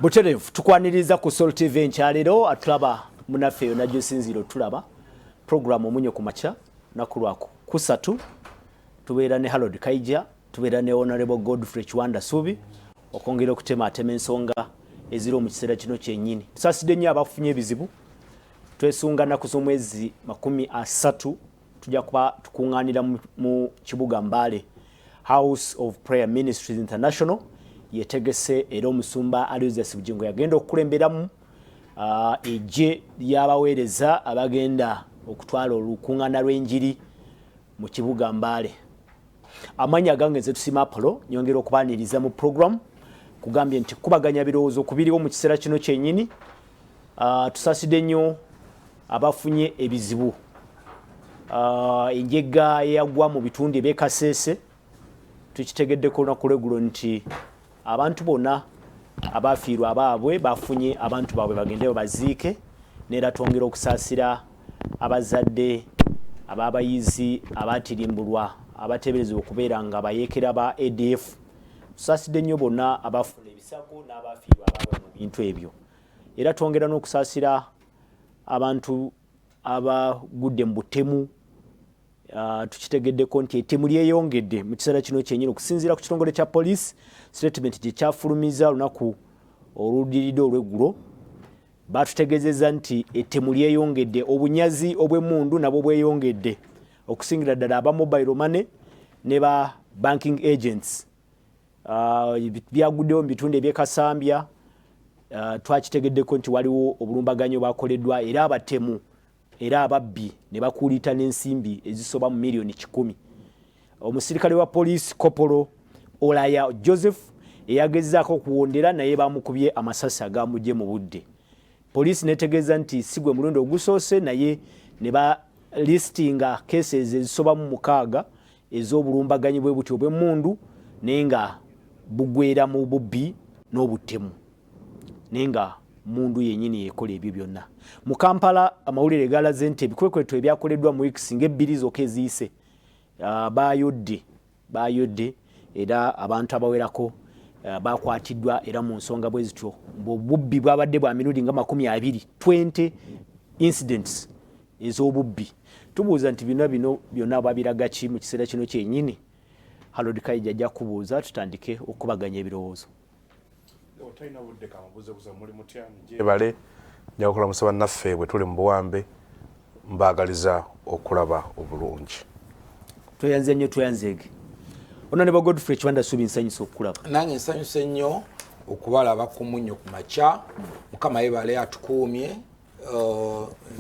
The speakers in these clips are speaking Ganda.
Buterevu tukwaniriza ku Soul TV nkyalero atulaba munaffe yonna gy'osinziira tulaba program omunyo ku makya nakulwako kusatu tubeera ne Harold KAIJA tubeera ne Honorable Godfrey Chwanda Subi okwongera okutematema ensonga eziri mu kiseera kino kyennyini. Tusaasidde nnyo abafunye ebizibu twesunga nnaku z'omwezi 30 tujja kuba tukuŋŋaanira mu kibuga Mbale House of Prayer Ministries International yetegese era omusumba Aloysius Bugingo yagenda okukulemberamu ejje ly'abaweereza abagenda okutwala olukuŋŋaana lw'enjiri mu kibuga Mbale. Amanya gange nze Tusima Apollo nyongera okubaaniriza mu program kugambye nti kubaganya birowoozo kubiriwo mu kiseera kino kyennyini. Tusaasidde nnyo abafunye ebizibu. Enjega eyagwa mu bitundu eby'Ekasese tukitegeddeko olunaku lw'eggulo nti abantu bonna abafiirwa abaabwe bafunye abantu baabwe bagende baziike, neera twongera okusaasira abazadde ababayizi abatirimbulwa abateeberezebwa okubeera nga Abayekera ba ADF. Tusaasidde nnyo bonna abafuna ebisago n'abafiirwa abaabwe mu bintu ebyo, era twongera n'okusaasira abantu abagudde mu butemu. Tukitegeddeko nti ettemu lyeyongedde mu kiseera kino kyennyini okusinziira ku kitongole kya poliisi statement gye kyafulumiza olunaku oluddiridde olw'eggulo. Batutegeezezza nti ettemu lyeyongedde, obunyazi obw'emmundu nabwo bweyongedde okusingira ddala aba mobile money ne ba banking agents. Byaguddewo mu bitundu eby'Ekasambya. Twakitegeddeko nti waliwo obulumbaganyo bakoleddwa era abatemu era ababbi ne bakuulita n'ensimbi ezisoba mu miliyoni 10. Omusirikale wa poliisi Kopolo Olaya Joseph eyagezaako okuwondera naye bamukubye amasasi agamujje mu budde. Poliisi netegeeza nti si gwe mulundi ogusoose naye ne ba listinga cases ezisoba mu 6 ez'obulumbaganyi bwe buti obw'emmundu naye nga bugwera mu bubbi n'obutemu naye nga mundu yennyini yekola ebyo byonna. Mu Kampala amawulire galaze nti ebikwekweto ebyakoleddwa mu weeks ng'ebbiri zokka eziyise baayodde era abantu abawerako bakwatiddwa era mu nsonga bwe zityo obubbi bwabadde bwa mirundi nga 20 incidents ez'obubbi. Tubuuza nti bino byonna babiraga ki mu kiseera kino kyennyini? Harold KAIJA ajja kubuuza tutandike okubaganya ebirowoozo. Otaina budde kamabuze kuza muri mutyani jebale nyakola musaba naffe bwe tuli mu buwambe mbagaliza okulaba obulungi. Tweyanze nnyo tweyanzege. Ono ne ba Godfrey Chwanda Subi nsanyusa okulaba. Nange nsanyuse nnyo okubalaba ku munnyo ku makya. Mukama yebale atukuumye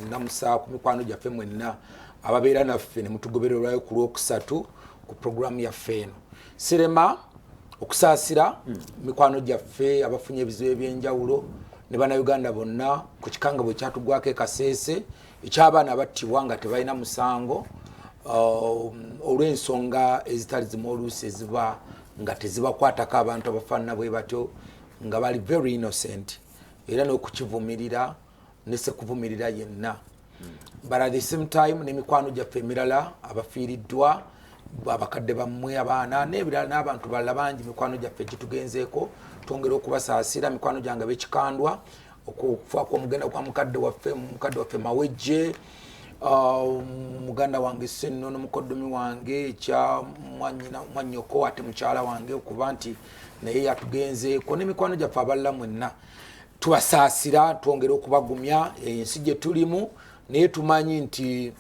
namusa ku mikwano gyaffe mwenna ababeera naffe ne mutugobererwayo ku Lwokusatu ku programu yaffe eno. Sirema okusaasira mikwano gyaffe abafunye ebizibu ebyenjawulo ne Bannayuganda bonna ku kikanga bwe kyatugwako Kasese eky'abaana abattibwa nga tebalina musango olw'ensonga ezitali zimu oluusi eziba nga tezibakwatako abantu abafaanana bwe batyo nga bali very innocent era n'okukivumirira ne sekuvumirira yenna. But at the same time n'emikwano gyaffe emirala abafiiriddwa abakadde bammwe abaana n'ebirala n'abantu balala bangi mikwano gyaffe gitugenzeeko twongera okubasaasira. Mikwano gyange b'ekikandwa okufa kw'omugenda kwa mukadde waffe Mawejje, muganda wange Senno n'omukoddomi wange ekya mwannyoko ate mukyala wange okuba nti naye yatugenzeeko n'emikwano gyaffe abalala mwenna tubasaasira twongera okubagumya ensi gye tulimu naye tumanyi nti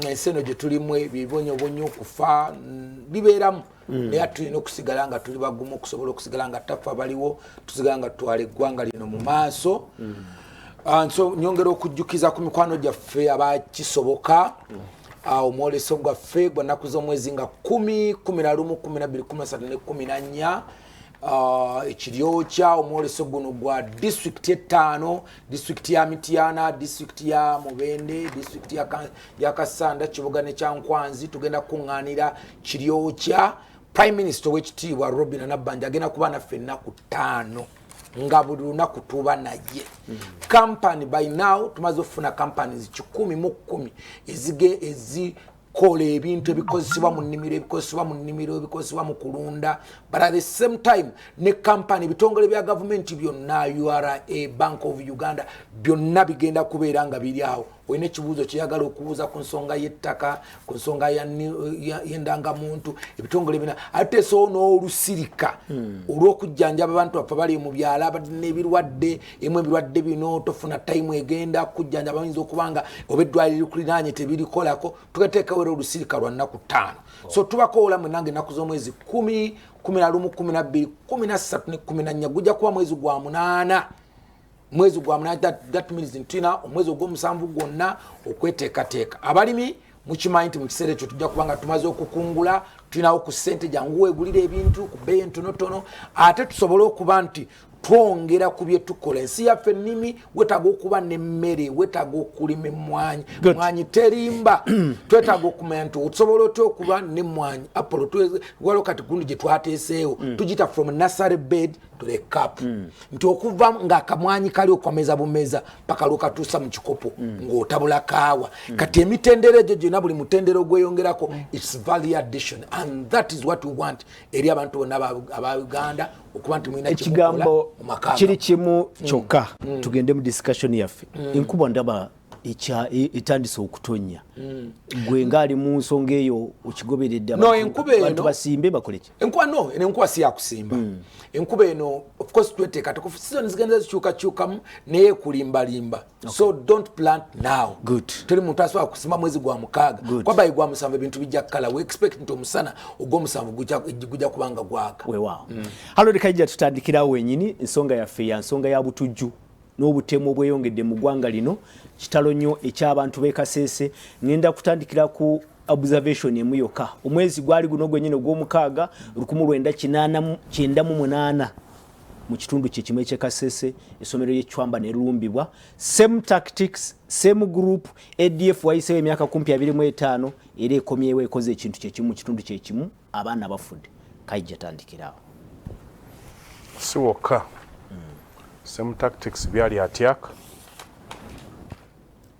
enseno gye tulimu ebibonyobonyo okufa bibeeramu naye tulina okusigala nga tuli bagumu okusobola okusigala nga tafa baliwo tusigala nga tutwala eggwanga lino mu maaso. So nyongera okujjukiza ku mikwano gyaffe abakisoboka omwoleso gwaffe gwa nnaku z'omwezi nga 10, 11, 12, 13 ne 14 ekiryokya omwoleso guno gwa district 5, district ya Mityana, district ya Mubende, district ya Kasanda, Kibuga ne Kyankwanzi. Tugenda kuŋŋaanira kiryokya. Prime Minister w'ekitiibwa Robin Nabbanja agenda kuba naffe ennaku 5 nga buli lunaku tuba naye. Company by now tumaze okufuna companies 10 mu 10 kola ebintu ebikozesebwa mu nnimiro ebikozesebwa mu nnimiro ebikozesebwa mu kulunda but at the same time ne company bitongole bya government byonna URA Bank of Uganda byonna bigenda kubeera nga biri awo oyina ekibuuzo kyeyagala okubuuza ku nsonga y'ettaka ku nsonga y'endangamuntu ebitongole bina ate so n'olusirika olw'okujjanjaba abantu baffe bali mu byalo abadde n'ebirwadde ebirwadde bino tofuna time egenda kujjanjaba bayinza okubanga oba eddwaliro likulinaanye tebirikolako tugateekawo era olusirika lwa nnaku 5 so tubakoola mwe nange ennaku z'omwezi 10 11 12 13 ne 14 gujja kuba mwezi gwa 8 mwezi gwa 8 that means ntina omwezi ogw'omusanvu gwonna okweteekateeka abalimi mukimanyi nti mu kiseera ekyo tujja kubanga tumaze okukungula tulinawo ku ssente jangu weegulira ebintu ku bbeeyi entonotono ate tusobole okuba nti twongera ku bye tukola ensi yaffe ennimi wetaaga okuba n'emmere wetaaga okulima emmwanyi mwanyi terimba twetaaga okumanya nti otusobola otya okuba n'emmwanyi apolo waliwo kati gundi gye twateeseewo tugita from nursery bed to the cup nti okuva ng'akamwanyi kali okwameza bumeza paka lwokatuusa mu kikopo ng'otabula kaawa kati emitendera egyo gyonna buli mutendera ogweyongerako its value addition and that is what we want eri abantu bonna aba Uganda okuba nti mulina ekigambo kiri kimu kyokka tugende mu discussion yaffe enkuba ndaba etandise okutonya gwe ngaali mu nsonga eyo okigoberedde abantu basimbe bakoleki enkuba si yakusimba enkuba eno of course tweteeka season zigenda zikyukakyukamu naye kulimbalimba so don't plant now teri muntu asobola kusimba mwezi gwa 6 kwabayi gwa 7 ebintu bijja kukala we expect nti omusana ogw'omusanvu gujja kubanga gwaka weewaawo halo KAIJA tutandikirawo wenyini ensonga yaffe ya nsonga ya butujju n'obutemu obweyongedde mu ggwanga lino kitalo nnyo eky'abantu b'ekasese ngenda kutandikira ku observation emu yokka omwezi gwali guno gwennyini ogw'omukaaga 1998 mu kitundu kye kimu eky'ekasese essomero ly'Echwamba ne lulumbibwa same tactics same group ADF wayiseewo emyaka 25 era ekomyewo ekoze ekintu kye kimu mu kitundu kye kimu abaana bafudde KAIJA tandikirawo si wokka same tactics byali atyaka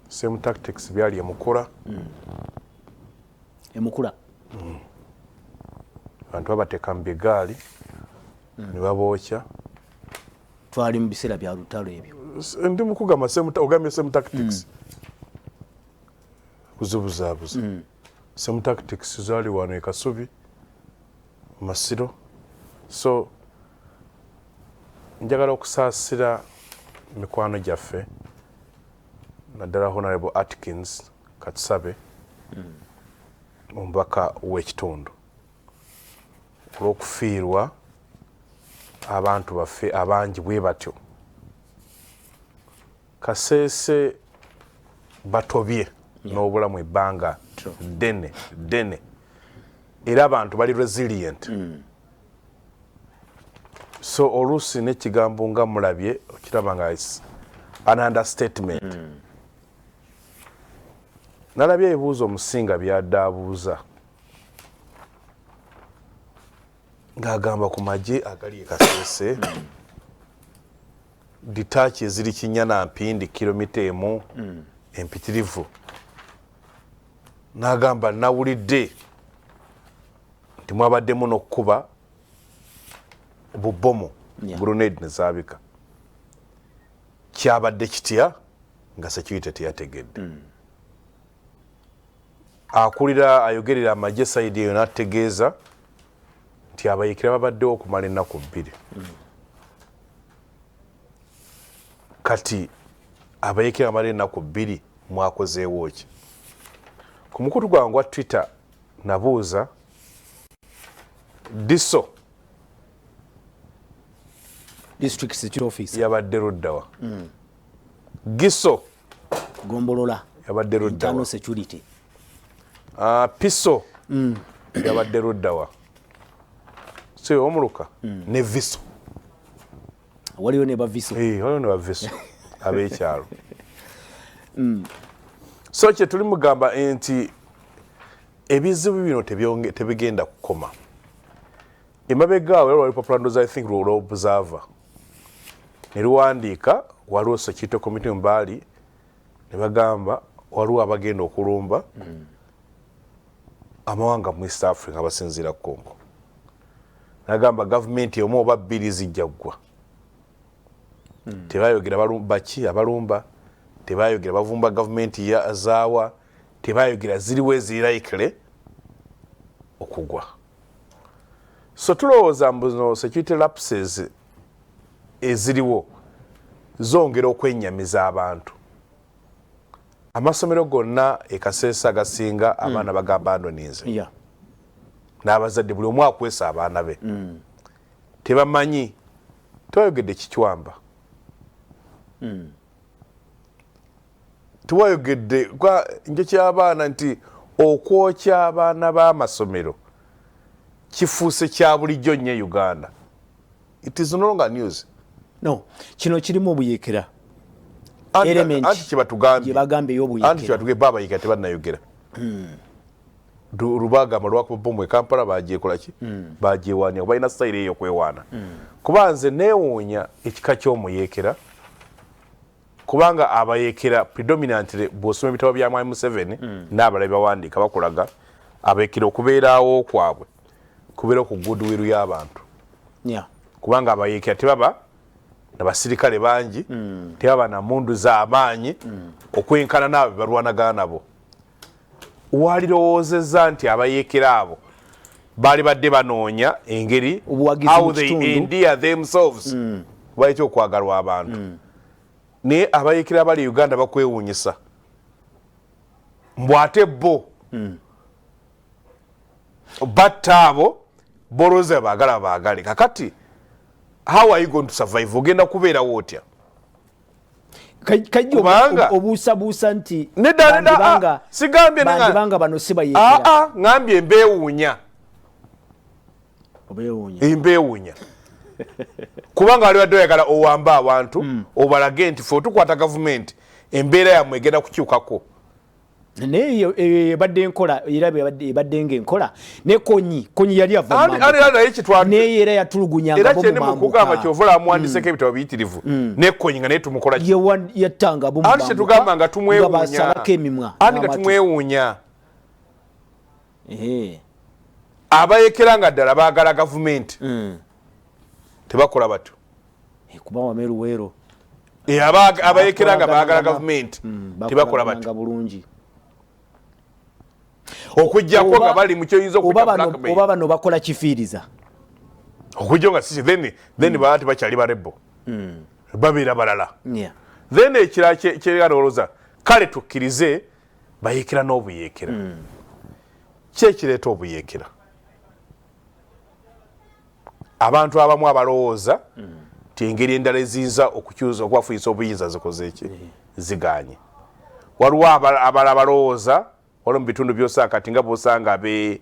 same tactics byali emukula emukula abantu babateeka mu bigaali ne babookya twali mu biseera bya lutalo ebyo ndi mukugamba ogambye same tactics kuzibuzaabuza same tactics zaali wano e Kasubi Masiro so njagala okusaasira mikwano gyaffe naddala Honorable Atkins Katsabe omubaka w'ekitundu olw'okufiirwa abantu baffe abangi bwe batyo Kasese batobye n'obulamu ebbanga ddene era abantu bali resilient so oluusi n'ekigambo nga mulabye okiraba nga an understatement nalabye ebibuuzo omusinga byaddaabuuza ng'agamba ku magye agali e Kasese ditaaki eziri Kinyana-Mpindi kilomita emu empitirivu n'agamba nawulidde nti mwabaddemu n'okkuba bubomu grenade ne zaabika kyabadde kitya nga security teyategedde akulira ayogerera amagye sayidi eyo n'ategeeza nti Abayekera babaddewo okumala ennaku 2 kati Abayekera bamala ennaku 2 mwakozeewo ki ku mukutu gwange gwa Twitter nabuuza diso district security office yabadde luddawa giso gombolola yabadde luddawa internal security piso yabadde luddawa so omuluka ne viso waliwo ne baviso waliwo ne baviso ab'ekyalo so kye tuli mugamba nti ebizibu bino tebigenda kukoma emabegaawo wali popular I think lwo observer ne luwandiika waliwo security committee mbaali ne bagamba waliwo abagenda okulumba amawanga mu East Africa abasinziira Congo nagamba government yomu oba bbiri zijja ggwa tebayogera baki abalumba tebayogera bavumba government ya zaawa tebayogera ziriwe ziraikire okugwa so tulowooza mbuno security lapses eziriwo zongera okwennyamiza abantu amasomero gonna ekaseesa gasinga abaana bagamba ndonize n'abazadde buli omu akwesa abaana be tebamanyi tewayogedde kikiwamba tewayogedde njo ky'abaana nti okwokya abaana b'amasomero kifuuse kya bulijjo nnyo Uganda. It is no longer news. No, kino kirimu obuyeekera. Anti kibatugambye bagambye y'obuyeekera. Anti kibatugambye Babayekera tebannayogera. Rubagamba lwakuba bomwe Kampala bagyekola ki? Bagyewaanya balina style eyo kwewaana. Kuba nze neewuunya ekika ky'omuyeekera kubanga abayekera predominantly bw'osoma ebitabo bya Mwami Museveni n'abalabi bawandiika bakulaga abayekera okubeerawo kwabwe kubeera ku goodwill y'abantu. Kubanga abayekera tebaba n'abasirikale bangi tebaba na mundu z'amaanyi okwenkana n'abo balwanagana nabo. Walirowoozezza nti abayekera abo baali badde banoonya engeri how they endear themselves bwayitya okwagalwa abantu. Naye abayekera bali Uganda bakwewuunyisa mbwate bo batta abo boloze baagala baagale kakati how are you going to survive ogenda kubeerawo otya kajja obuusabuusa nti sigambye bandibanga bano si bayekera ngambye embeewuunya kubanga wali wadde oyagala owamba abantu obalage nti fe tukwata gavumenti embeera yammwe egenda kukyukako naye ebadde enkola era ebadde ng'enkola ne konyi yali ava naye era yatulugunyanga bo mu kugamba kyovula amuwandiseko ebitabo biyitirivu ne konyi nga naye tumukola yattanga bo anti tetugamba nga tumwewuunya abayekera nga ddala baagala gavumenti tebakola batyo kuba wameruwero abayekera nga baagala gavumenti tebakola batyo bulungi okujjako nga bali mu kyoyinza oba bano bakola kifiiriza okujja nga sisi then baba tebakyali barebo babeera balala then ekira kyeralowoza kale tukkirize bayekera n'obuyeekera kyekireeta obuyeekera abantu abamu abalowooza ti engeri endala eziyinza okukyusa okwafunyisa obuyinza zikoze eki ziganye waliwo abala balowooza waliwo mu bitundu byosanga kati nga bwosanga abe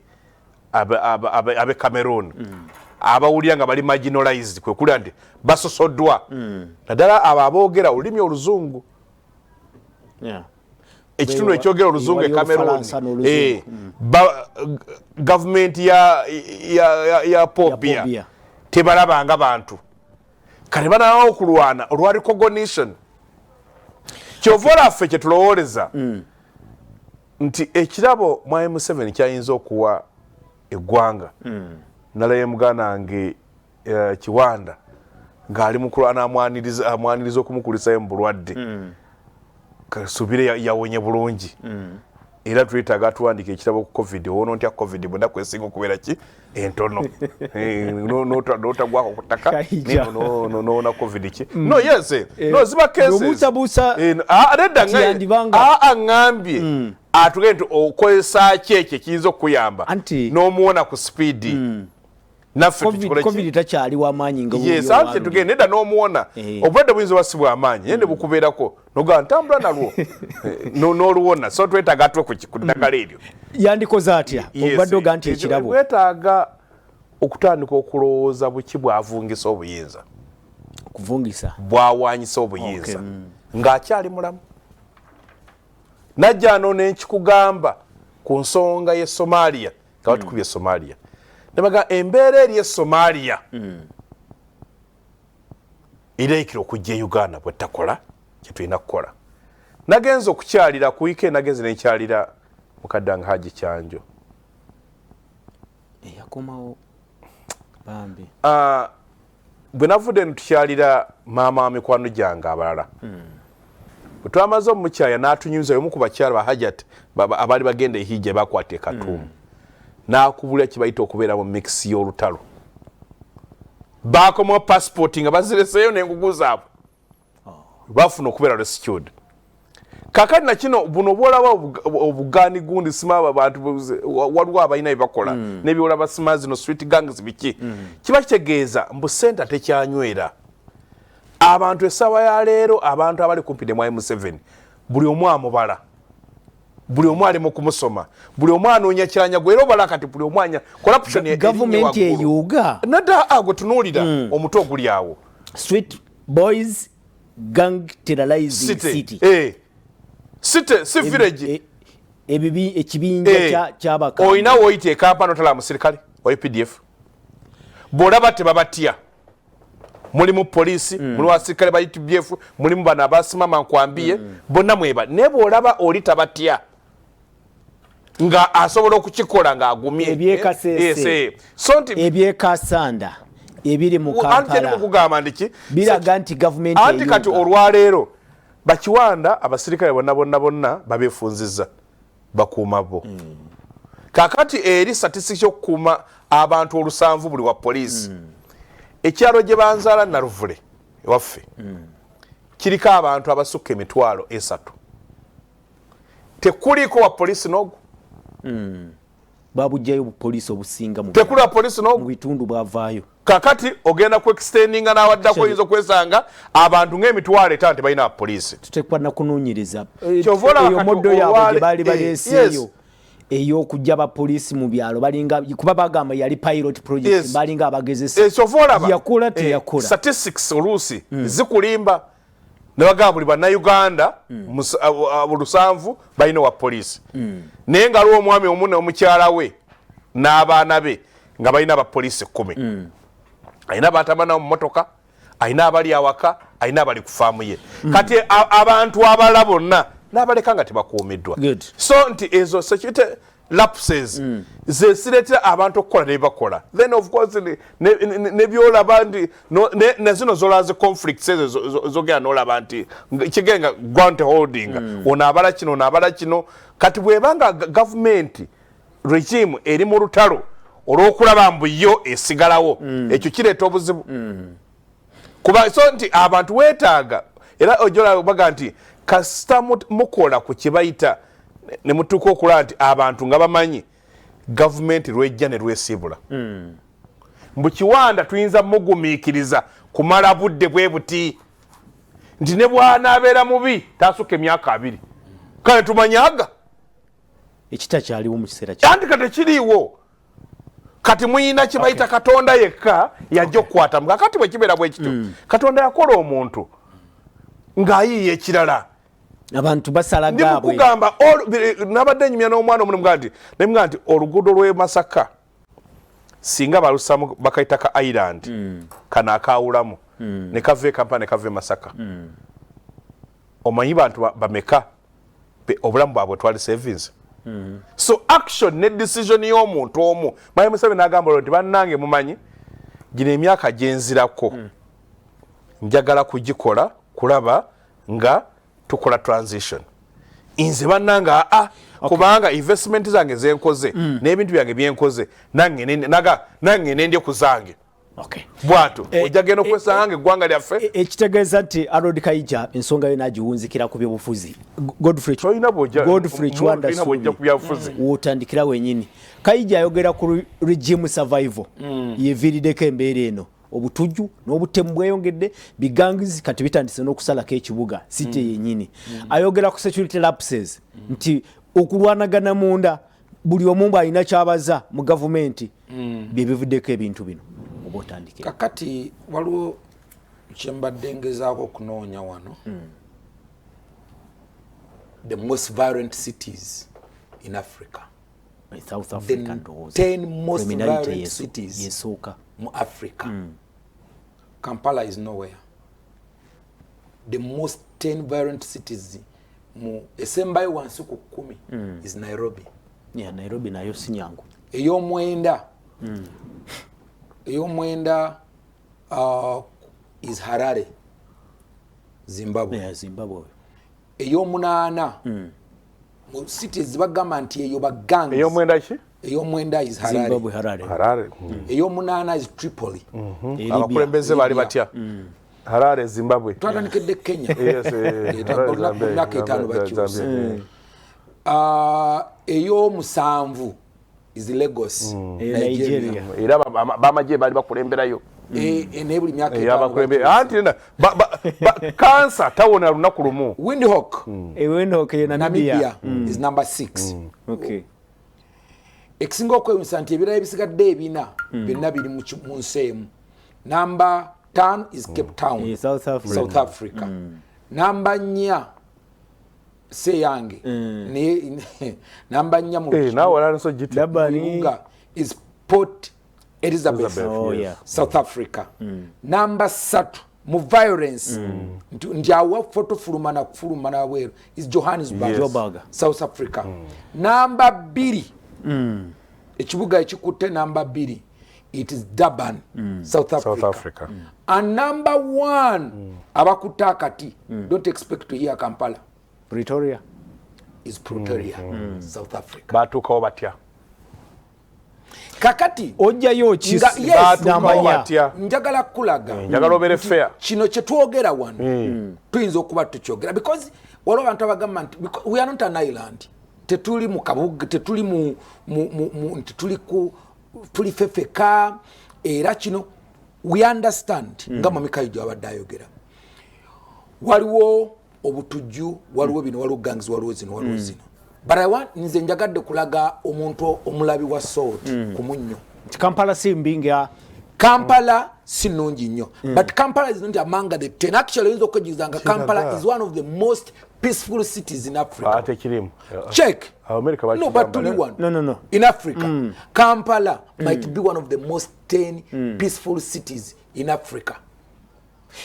Cameroon abawulira nga bali marginalized kwe kulira nti basosoddwa naddala abo aboogera olulimi oluzungu ekitundu ekyogera oluzungu e Cameroon gavumenti ya Pobia tebalabanga bantu kale banawo okulwana olwa recognition kyova olaffe kyetulowooleza nti ekirabo Mwami Museveni kyayinza okuwa eggwanga nalaye muganda nge Kiwanda ng'ali mukulwana amwaniriza okumukulisayo mu bulwadde kasubire yawonye bulungi era twetaaga atuwandika ekirabo ku covid wono ntya covid bwenda kwesinga okubeera ki entono notagwako ku ttaka nowona covid ki no yes no ziba cases nedda aŋŋambye atugende nti okozesa ki ekyo kiyinza okukuyamba n'omuwona ku speedi covid takyali w'amaanyi anti tugende nedda n'omuwona obulwadde buyinza oba si bw'amaanyi naye ne bukubeerako nogamba ntambula nalwo n'oluwona so twetaaga atwe ku ddagala eryo yandikoze atya obadde oga nti ekirabo twetaaga okutandika okulowooza buki bw'avungisa obuyinza bw'awaanyisa obuyinza ng'akyali mulamu najja ano nenkikugamba ku nsonga y'e Somalia nga batukubye Somalia nebaga embeera eri e Somalia ireikira okujja e Uganda bwetakola kyetulina kukola nagenza okukyalira ku weekend nagenze nekyalira mukadde wange Haji Kyanjo yakomawo bambi bwe navudde ntukyalira maama wa mikwano gyange abalala bwe twamaze omukyaya n'atunyumiza omu ku bakyala ba hajat abaali bagenda ehijja bakwata ekatuumu n'akubulira kibayita okubeera mu mix y'olutalo baakomawo passport nga bazireseeyo n'engugu zaabwe bafuna okubeera rescued kakati nakino buno bwolaba obugaani gundi sima abantu waliwo abalina byebakola n'ebyolaba sima zino street gangs biki kiba kitegeeza mbu senta tekyanywera abantu essaawa ya leero abantu abali kumpi ne mwai Museveni buli omu amubala buli omu ali mu kumusoma buli omu anoonya kiranyagwa era obala kati buli omu anya corruption gavumenti eyuga nadda agwe tunuulira omuto oguli awo street boys gang terrorizing city city si village ekibinja ky'abaka oyina woyita ekampani otala musirikale oyo pdf bw'olaba tebabatya mulimu polisi mulimu abasirikale ba UPDF mulimu bano abasimama nkwambiye bonna mweba naye bw'olaba oli tabatya nga asobola okukikola ng'agumye ebyekasese so nti ebyekasanda ebiri mu Kampala kugamba ndiki biraga nti gavumenti anti kati olwaleero bakiwanda abasirikale bonna babeefunzizza bakuuma bo kakati eri statistics y'okukuuma abantu olusanvu buli wa poliisi ekyalo gye banzaala Naruvule ewaffe kiriko abantu abasukka 3,000 tekuliko wa poliisi n'ogu babujjayo poliisi obusinga mu tekuli wa poliisi n'ogu mu bitundu bwavaayo kakati ogenda ku extendinga n'awaddako oyinza okwesanga abantu ng'emitwalo 5 tebalina poliisi tutekwa na kunoonyereza eyo moddo yaabwe gye baali baleeseeyo ey'okujja bapoliisi mu byalo balinga kuba bagamba yali pilot project balinga abagezesa yakola teyakola statistics oluusi zikulimba ne bagamba buli bannayuganda lusanvu balina wa poliisi naye nga aliwo omwami omu n'omukyala we n'abaana be nga balina abapoliisi 10 alina abatamana mu mmotoka alina abali awaka alina abali ku faamu ye kati abantu abalala bonna n'abaleka nga tebakuumiddwa so nti ezo security lapses zesiretera abantu okukola ne bakola then of course ne byolaba nti ne zino zolaze conflicts ezo zogera n'olaba nti kigenga ground holding ono abala kino kati bwebanga government regime eri mu lutalo olw'okulaba mbu yo esigalawo ekyo kireeta obuzibu kuba so nti abantu weetaaga era ojola baga nti kasita mukola ku kibayita ne mutuuka okulaba nti abantu nga bamanyi gavumenti lwejja ne lwesiibula mbu kiwanda tuyinza mugumiikiriza kumala budde bwe buti nti ne bwanaabeera mubi taasukka emyaka 2 kale tumanyaga ekitakyaliwo mu kiseera anti kati kiriiwo kati muyina kibayita Katonda yekka yajja okukwata mga kati bwe kibeera bwe kityo Katonda yakola omuntu ng'ayiiya ekirala abantu basala gaabwe ndikugamba nabadde nyumya n'omwana omulimu nti oluguudo lw'e Masaka singa balusamu bakayita ka island kana akaawulamu ne kava e Kampala ne kava e Masaka omanyi bantu bameka obulamu bwabwe twali savings so action ne decision y'omuntu omu Mayi Museveni n'agamba nti bannange mumanyi gino emyaka gyenzirako njagala kugikola kulaba nga tukola transition inze bannanga kubanga investment zange zenkoze n'ebintu byange byenkoze nange nendye kuzange bwato ojagenda okwesanga eggwanga lyaffe ekitegeeza nti Harold Kaija ensonga yo nagiwunzikira ku by'obufuzi Godfrey Chwanda wotandikira wenyini Kaija ayogera ku regime survival yeviiriddeko embeera eno obutujju n'obutemu bweyongedde bigangizi kati bitandise n'okusalako ekibuga site yenyini ayogera ku security lapses nti okulwanagana munda buli omu alina kyabaza mu gavumenti bye bivuddeko ebintu bino oba otandikira kakati waliwo kyembadde ngezaako okunoonya wano the most violent cities in Africa South Africa the 10 most violent cities mu Africa Kampala is nowhere the most 10 violent cities mu esembayo wansi ku 10 is Nairobi Nairobi nayo sinyangu ey'omwenda ey'omwenda is Harare, Zimbabwe. Yeah, Zimbabwe. Ey'omunaana mu cities bagamba nti eyo bagangs. Ey'omwenda ki? Ey'omwenda is Harare. Zimbabwe, Harare. Harare. Ey'omunaana is Tripoli. Abakulembeze bali batya? Harare, Zimbabwe. Twatandikidde Kenya. Yes, myaka 5 bakyuse. Ey'omusanvu is Lagos, Nigeria. Era bamagye bali bakulemberayo. Nebuli myaka 5 yabakulembera anti cancer tawona lunaku lumu. Windhoek. Windhoek Namibia is number 6. Okay. Ekisinga okwewuunyisa nti ebirala ebisigadde ebina byonna biri mu nsi emu. Number 10 is Cape Town, South Africa. Number 4 Seyange. Number 4 mu Uganda is Port Elizabeth, South Africa. Number 3 mu violence nti awa photo fulumana weru is Johannesburg, South Africa. Number 2 ekibuga ekikutte number 2 it is Durban, South Africa. And number 1 abakutte akati don't expect to hear Kampala. Pretoria is Pretoria, South Africa. Batukawo batya? Kakati ojjayo batya njagala kulaga njagala obere fair kino kye twogera wano tuyinza okuba tukyogera because waliwo abantu abagamba nti we are not an island, tetuli mu kabuga, tetuli mu tuli fefeka era kino we understand nga Mami KAIJA abadde ayogera waliwo obutujju waliwo bino waliwo gangs waliwo zino but I want nze njagadde kulaga omuntu omulabi wa salt ku munnyo. Kampala simbinga Kampala sinungi nnyo but Kampala is not among the 10. Actually inzo okujizanga Kampala is one of the most peaceful cities in Africa. Ate kirimu check America no but only one no in Africa. Kampala might be one of the most 10 peaceful cities in Africa.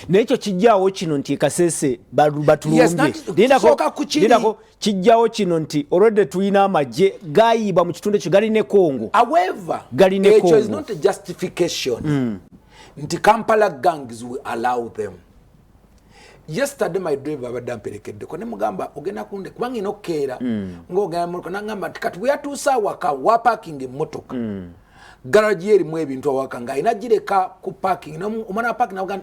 Nekyo kijjawo kino nti Kasese batulumbe ndako kijjawo kino nti already tulina amagye gayiba mu kitundu kyo gali ne Congo. However, it is not a justification nti Kampala gangs will allow them. Yesterday my driver abadamperekedde ko ne mugamba ogenda kunde kubanga inokeera ngogenda mu nangamba kati we atuusa waka wa parking emmotoka garage eri mu ebintu awaka nga inagireka ku parking no umana parking na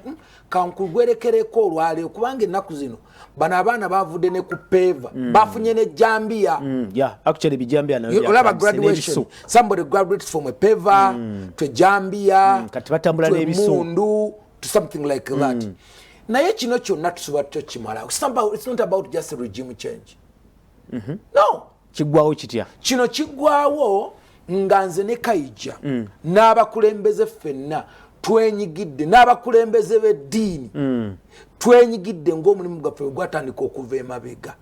kankugwerekereko olwale kubanga ennaku zino bana abaana bavudde ne ku peva bafunye ne jambia yeah actually bijambia na olaba graduation somebody graduates from a peva to jambia kati batambula n'ebisundu to something like that. Naye kino kyonna tusobola tukimala. It's not about just a regime change. No. Kigwawo kitya? Kino kigwawo nga nze ne KAIJA n'abakulembeze ffenna twenyigidde n'abakulembeze b'eddiini twenyigidde ng'omulimu gwaffe gwatandika okuva emabega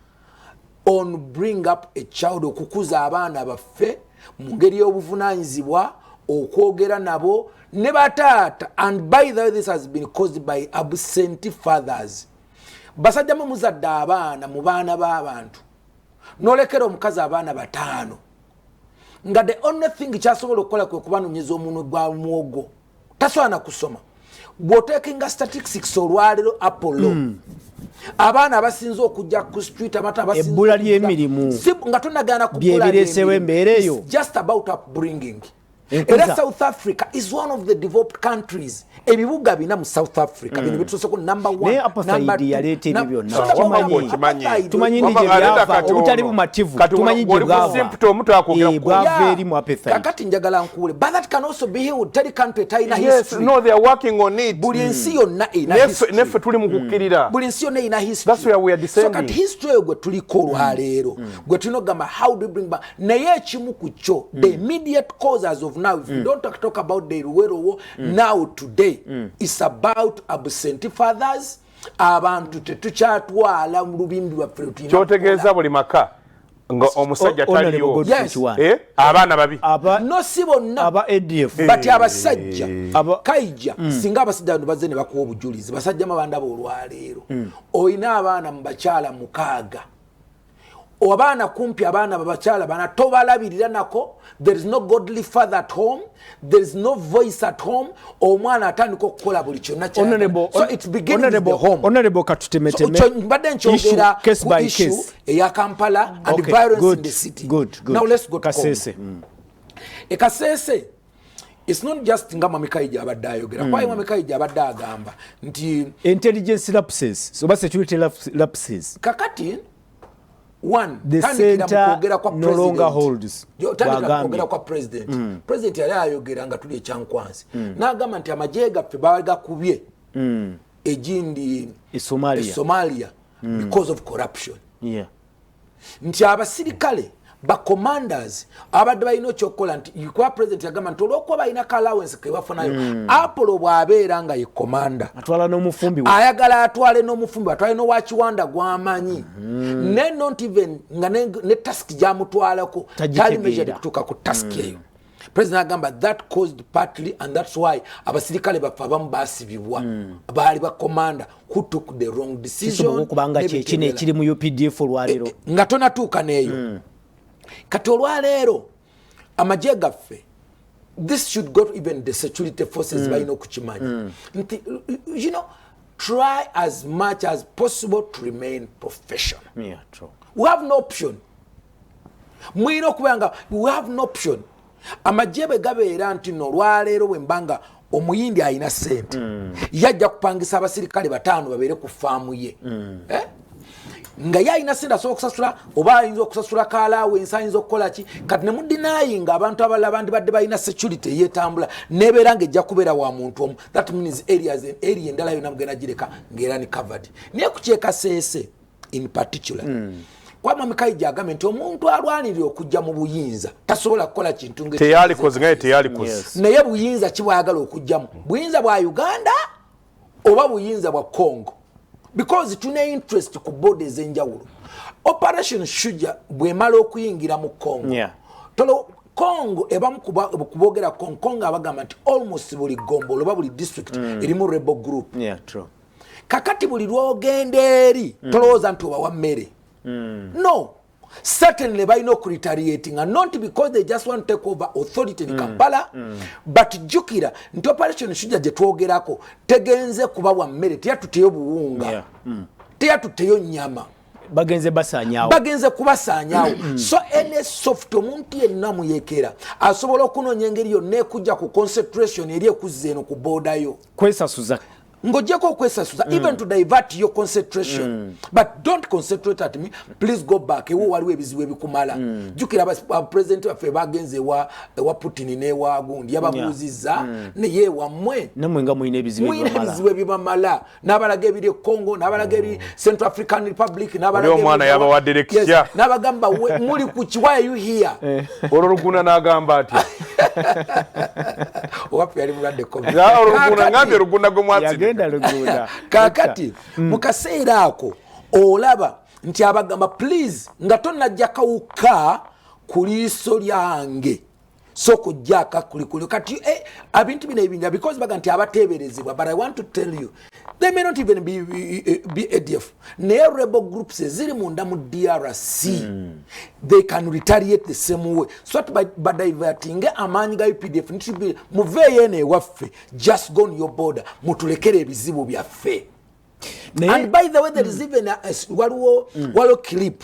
on bring up a child, okukuza abaana baffe mu ngeri y'obuvunaanyizibwa okwogera nabo ne bataata. And by the way this has been caused by absent fathers. Basajja mu muzadde abaana mu baana b'abantu n'olekera omukazi abaana 5 nga the only thing kyasobola okukola kwe kubanunyeza omunwe gwa mwogo tasobola kusoma. Bw'oteekinga statistics olwaliro Apollo abaana abasinze okujja ku street abata abasinze ebbula ly'emirimu nga tonagana kubula byebireesewo embeera eyo just about upbringing. Era South Africa is one of the developed countries. Ebibuga bina mu South Africa bino bitusoko number 1 number 2 yalete ebyo kimanyi tumanyi ndije byava obutali bumativu tumanyi je bwava eri mu apathy. Kakati njagala nkule but that can also be healed. Tell country taina history. No, they are working on it. Buli nsi yonna ina history. Nefe tuli mu kukirira. Buli nsi yonna ina history. That's where we are descending. So kati history gwe tuliko olwaleero gwe tunogamba how do you bring back naye ekimu ku kyo the immediate causes of now if we don't talk about the Ruwero now today it's about absent fathers. Abantu tetukyatwala mu lubimbi lwaffe lutina kyotegeeza buli maka nga omusajja taliyo abaana babi no si bonna aba ADF but abasajja KAIJA singa abasajja baze ne bakuwa obujulizi basajja mabanda bo olwaleero oyina abaana mu bakyala 6 abaana kumpi abaana babakyala bana tobalabirira nako. There is no godly father at home, there is no voice at home. Omwana atandika okukola buli kyonna kyonna. So it's beginning with the home. Honorable Katutemeteme. So mbadde nkyogera ku issue eya Kampala and violence in the city. Good. Now let's go to Kasese. Kasese. It's not just nga Mami KAIJA abadde ayogera. Kwa Mami KAIJA abadde agamba nti intelligence lapses, so security lapses. Kakati one, the center no longer holds. Tandikira kwa president. President yali ayogera nga tuli ekyankwansi. N'agamba nti amagye gaffe bagakubye ejindi Somalia because of corruption. Yeah. Nti abasirikale ba commanders abadde balina ekyokukola nti kwa president yagamba nti olwokuba balina ka allowance ke bafunayo Apollo bw'abeera nga ye commander atwala n'omufumbi ayagala atwale n'omufumbi atwale n'owakiwanda gw'amanyi ne not even nga ne task gyamutwalako tali measured kutuuka ku task eyo. President agamba that caused partly and that's why abasirikale baffe abamu baasibibwa baali ba commander who took the wrong decision kubanga kyekino ekiri mu UPDF olwaleero nga tonatuuka n'eyo. Kati olwaleero amagye gaffe this should go to even the security forces balina okukimanya nti you know try as much as possible to remain professional. Yeah, true. We have no option. Mwina okubanga we have no option. Amagye bwe gabeera nti nolwaleero bwe mbanga omuyindi ayina sente yajja kupangisa abasirikale 5 babeere ku faamu ye nga yayina sente asobola okusasula oba ayinza okusasula kalaawe ayinza okukola ki kati ne mudinayinga abantu abalala bandi badde balina security eyetambula nebeera ng'ejja kubeera wa muntu omu. That means area endala yonna mugenda gireka ng'era ni covered. Naye ku kyekaseese in particular kwa Mami KAIJA agambye nti omuntu alwanirira okujja mu buyinza tasobola kukola kintu teyalikoze naye buyinza kibwayagala okujjamu buyinza bwa Uganda oba buyinza bwa Congo because tuna interest ku borders enjawulo. Operation Shujja bwemala okuyingira mu Congo tolo Congo ebamu kubogera Congo abagamba nti almost buli gombolo oba buli district erimu rebel group. Kakati buli lwogenda eri tolowooza nti obawa mmere. No, certainly by no retaliating and not because they just want to take over authority in Kampala, but jukira nti Operation Shujja je twogerako tegenze kubawa mmere teyatuteyo buwunga teyatuteyo nyama bagenze basanyawo so ene soft omuntu yenna muyekera asobola okunonya engeri yonna ekujja ku concentration eri ekuzza eno ku border yo kwesasuza ngojeko kwesasuza even to divert your concentration but don't concentrate at me, please go back ewo waliwo ebizibu ebikumala jukira president waffe bagenze wa Putin ne wa gundi yababuuziza ne ye wamwe namwe nga muyina ebizibu ebibamala n'abalaga ebiri Congo n'abalaga eri Central African Republic n'abalaga omwana yabawadde lekisya n'abagamba muli ku why are you here oloruguna n'agamba ati wapi yali mulwadde COVID oloruguna ngambye oloruguna gwe kakati mukaseera ako olaba nti abagamba please nga tonajja kawuka ku liiso lyange so kujjaka kulikuli kati abintu bino ebinja because baga nti abateeberezebwa but I want to tell you they may not even be ADF naye rebel groups ziri munda mu DRC they can retaliate the same way so by diverting amaanyi ga UPDF ntibi muveeyo ene waffe just go on your border mutulekere ebizibu byaffe and by the way there is even waliwo clip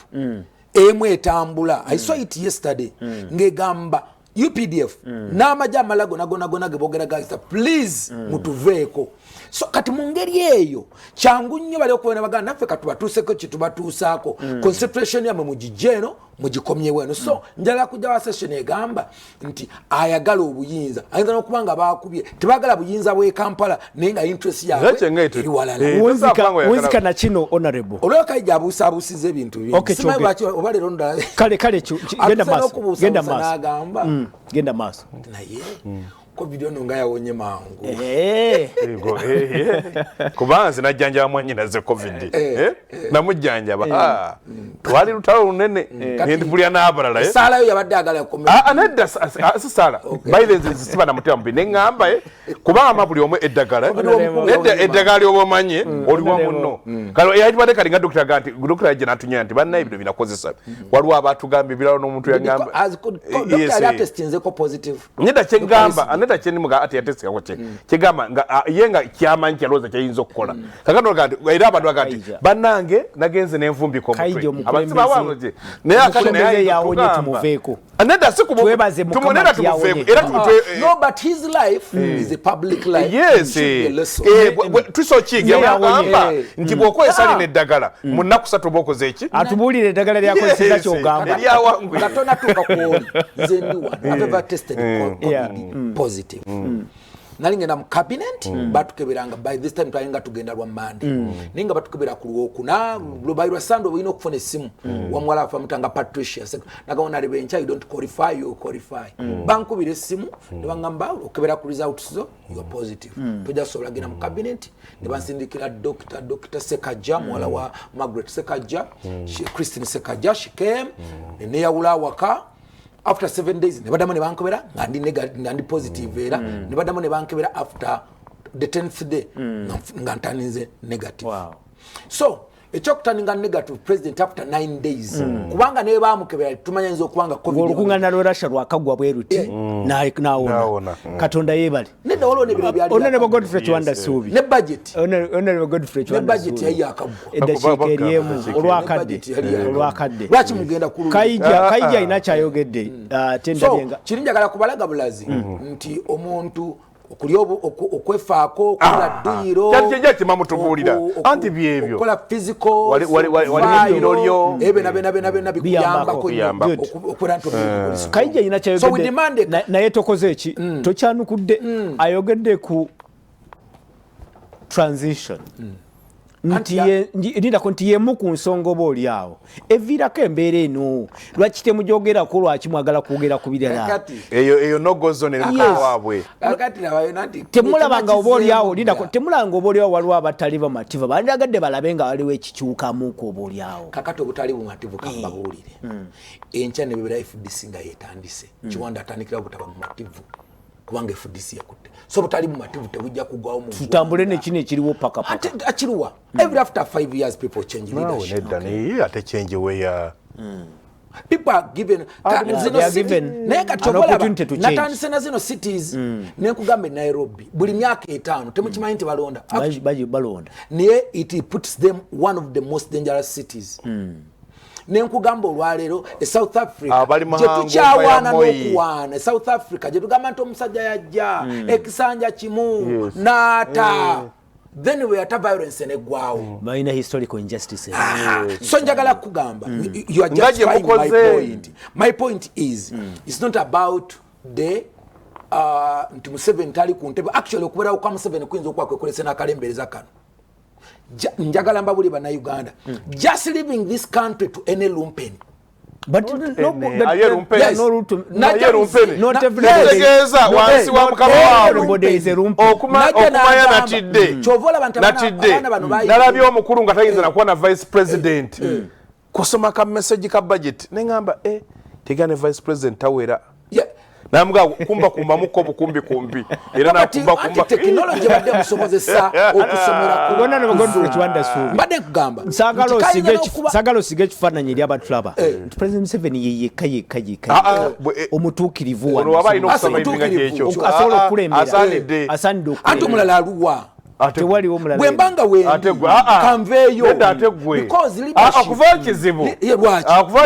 emu etambula I saw it yesterday ngegamba UPDF n'amajja amalago nagona gebogera guys please mutuveeko so kati mu ngeri eyo kyangu nnyo bali okubona baganda naffe katubatuuseko kitubatuusaako concentration yamwe mugijjeeno mugikomyewo eno so njala kujja wa session egamba nti ayagala obuyinza ayinza n'okuba nga baakubye tebagala buyinza bw'e Kampala naye nga interest yaabwe eri walala wunzika na kino honorable olwo KAIJA abuusaabuusiza ebintu bingi simanyi lwaki oba leero ndala kale genda maaso naye COVID ono nga yawonye mangu kubanga nze najjanjaba mwannyinaze COVID namujjanjaba twali lutalo lunene ngendipulya n'abalala esaalayo yabadde agala nedda sisaala baire nze siba namutema mbi neŋŋamba kubanga buli omu eddagala eddagala obomanye oliwa munno kale yayitibadde kali nga dokita ganti dokita yajja natunya nti bannaye bino binakozesa waliwo abatugambye ebirala n'omuntu yagamba neda kyegamba neda kyenimuga ati yatesingako kyegamba nga ye nga kyamanyi kyalowooza kyayinza okukola kakati era abantu baga nti bannange nagenze nenvumbika omutwe abasibawange naye akati naye tumuveeko neda tumuveeko era no but his life is a public life yes tusokiigamba nti bw'okozesa lino eddagala mu nnaku 3 oba okoze eki atubuulire eddagala lyakozesa kyogamba nga tonatuuka kuoli nze ndi wano I've ever tested positive nali ngenda mu cabinet batukeberanga by this time twalinga tugenda lwa Monday ninga batukebera ku Lwokuna by lwa Sunday olina okufuna essimu wa mwala afa mutanga Patricia nagawona lebe encha you don't qualify you qualify bankubira essimu ne bangamba okebera ku results zo you are positive toja sobola genda mu cabinet ne bansindikira Dr. Sekaja mwala wa Margaret Sekaja Christine Sekaja she came ne yawula waka after 7 days ne badamo ne bankobera ngandi negative ngandi positive era ne badamo ne bankobera after the 10th day ngantaninze negative so ekyokutanninga negative president after 9 days kubanga ne bamukebera tumanya nzo kubanga covid olukungana lorasha lwakagwa bweruti naona katonda yebali nenda wolo ne byali onene bo Godfrey Chwanda subi ne budget onene bo Godfrey Chwanda ne budget yayi akagwa eddakiika eriemu olwakadde lwaki mugenda kulu kaija inakyayogedde tenda byenga kirinjagala kubalaga bulazi nti omuntu okwefaako kola duyiro kyakijja kimamutubuulira anti byebyo kola physical walibyo bena bikuyambako okwera nti kaija inakyayogedde naye tokoze eki tokyanukudde ayogedde ku transition nti yemu ku nsonga oba oli awo eviirako embeera eno lwaki temujogerako lwaki mwagala kwogera ku birala eyo nogozo newaabwe temulabanga oba oli awo temulabanga oba oli awo waliwo abatali bamativu bandagadde balabe nga waliwo ekikyukamuku oba oli awo kakati obutali bumativu kambabuulire enkya ne bibera FDC nga yetandise Kiwanda atandikira obutaba mumativu kubanga FDC yakutte so butali mumativu tebujja kugwawo mu tutambule nekino ekiriwo paka akiriwa every after 5 years people change leadership ate change where people are given natandise na zino cities nekugambe Nairobi buli myaka 5 temukimanyi nti balonda naye it puts them one of the most dangerous cities nenkugamba olwaleero South Africa jetukyawaana n'okuwaana South Africa jetugamba nti omusajja yajja ekisanja kimu naata then we ata violence negwawo balina historical injustice so njagala kugamba you are justifying my point. My point is it's not about the nti Museveni tali ku ntebe actually okuberawo kwa Museveni kuyinza okwakwekkolesa n'akalembereza kano njagala mbabuli bana Uganda just leaving this country to any lumpen but not everybody is a lumpen okumanya natidde nalabye omukulu nga tayinza nakuwa na vice president kusoma ka message ka budget nengamba tegane vice president tawera namga kumba muko bukumbi era nakumba technology bade musobozesa okusomera kubona ne Godfrey Chwanda subi bade kugamba sagalo sige kifananye eri abatulaba president Museveni yeye omutukirivu wabaino kusoma ibinga kyekyo asobola okulembera asanide anti omulala aluwa tewali omulala bwembanga kanveeyo akuva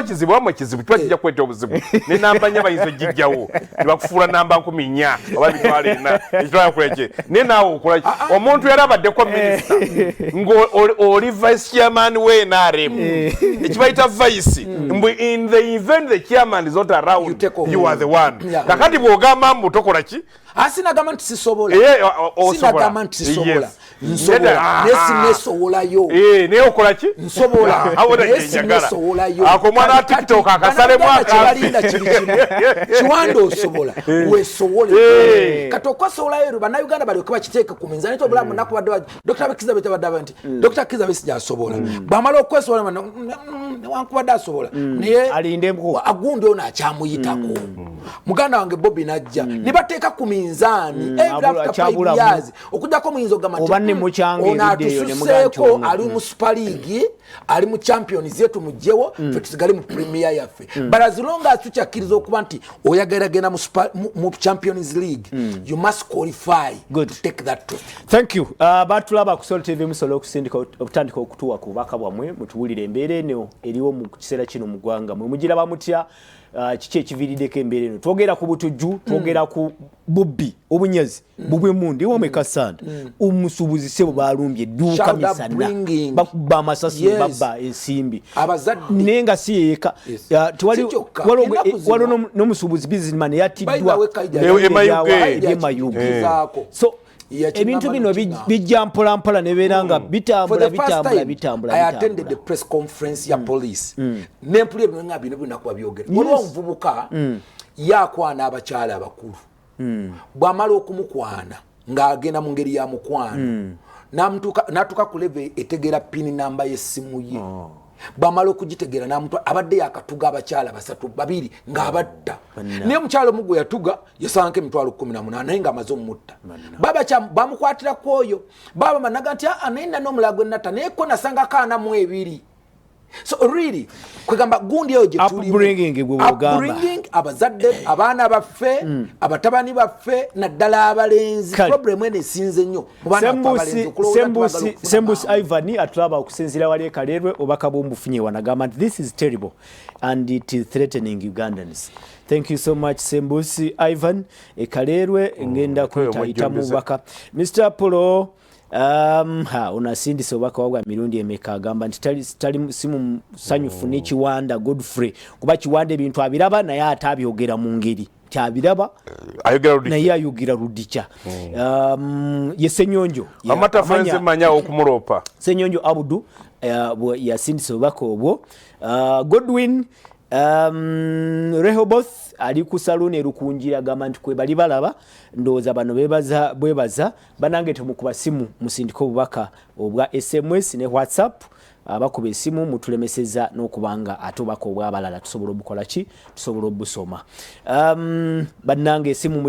kizibu amwe kizibu twakijja kweta obuzibu nenambanya bayinza gijjawo nebakufuula namba 14 oba bitwala 4 ekitwala kuleke naye naawe okolaki omuntu yali abaddeko minisita ng'oli vice chairman we NRM ekibayita vice mbwe in the event the chairman is not around you are the one kakati bw'ogamba mbu tokola ki asinagamba nti sisobola sinagamba nti sisobola nsobola nesowolayo naye okola ki nsobola ako mwana wa TikTok akasalemu akalinda kiri kimu Kiwanda osobola wesowole kati okosowolayo bannayuganda balyoke bakiteeka ku minzaani nti obulamu nnaku badde Dr. KIZZA betebadde nti Dr. KIZZA Besigye asobola bamala okwesobola newankubadde asobola naye alinde agundi ono akyamuyitako muganda wange Bobby najja ne bateeka ku minzaani minzani every after 5 years okujjako muyinza ogamba onatususseeko ali mu Super League ali mu Champions yetu mujjewo fe tusigale mu Premier yaffe but as long as tukyakkiriza okuba nti oyageragenda mu Champions League you must qualify to take that trophy. Thank you. Batulaba ku Soul TV musolo okusindika okutandika okutuwa ku baka bwamwe mutuwulire embeera eno eriwo mu kiseera kino mu ggwanga mwe mugiraba mutya kiki ekiviiriddeko embeera eno twogera ku butujju twogera ku bubbi obunyazi bubwe mundi wameka sanda omusuubuzi sebo balumbye edduuka misana bakuba amasasi babba ensimbi nenga si yeeka waliwo n'omusuubuzi businessman yatiddwa emayuge so ebintu bino bijja mpola mpola nebeera nga bitambula. I attended the press conference ya police nempulira ebintu nga bino binakuba byogera waliwo omuvubuka yakwana abakyala abakulu bw'amala okumukwana ng'agenda mu ngeri ya mukwano n'atuuka ku level etegera pin namba y'essimu ye bw'amala okugitegeera n'amuntu abadde yakatuga abakyala basatu babiri ng'abatta naye omukyala omu gwe yatuga yasanka emitwalo 18 naye ng'amaze omutta bamukwatira ku oyo baba managa nti naye n'omulago ennata naye ko nasanga kaanamu ebiri. So really kwegamba gundi eyo gye tuli upbringing abazadde abaana baffe abatabani baffe naddala abalenzi problem ene sinze nnyo Sembusi Ivan atulaba okusinzira wali Kalerwe obaka bombufunye wanagamba this is terrible and it is threatening Ugandans. Thank you so much Sembusi Ivan Kalerwe ngenda kuyita mu baka Mr. Apollo unasindise obaka wabwa mirundi emeka agamba nti tali simu sanyufu n'ekiwanda Godfrey kuba kiwanda ebintu abiraba naye atabyogera mu ngeri kyabiraba naye ayogera rudicha ye Senyonjo amata frenze manya okumuropa Senyonjo Abudu yasindise obaka obwo Godwin Rehoboth ali ku saluni erukunjira gamba nti kwe bali balaba ndoza bano bwebaza banange tumukuba simu musindiko obubaka obwa SMS ne WhatsApp abakuba esimu mutulemeseza n'okubanga atobako obwabalala tusobola obukola ki tusobola obusoma banange esimu